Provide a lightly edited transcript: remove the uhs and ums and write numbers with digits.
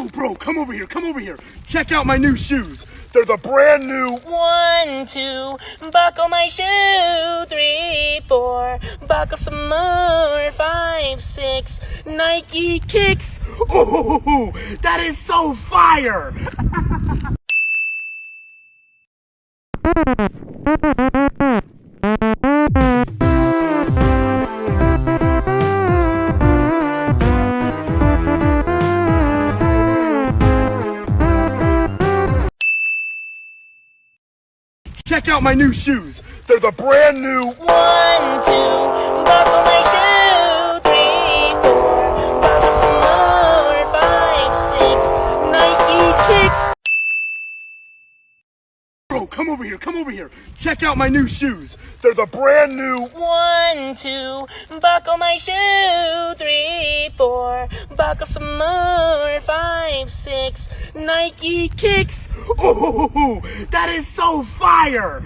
Yo, bro, come over here, come over here. Check out my new shoes. They're the brand new 1, 2, buckle my shoe. 3, 4, buckle some more. 5, 6, Nike kicks. Oh, that is so fire! Check out my new shoes. They're the brand new 1, 2, buckle my shoe. 3, 4, buckle some more. 5, 6, Nike kicks. Bro, come over here, come over here. Check out my new shoes. They're the brand new 1, 2, buckle my shoe. 3, 4, buckle some more. 5, 6, Nike kicks. Oh, that is so fire!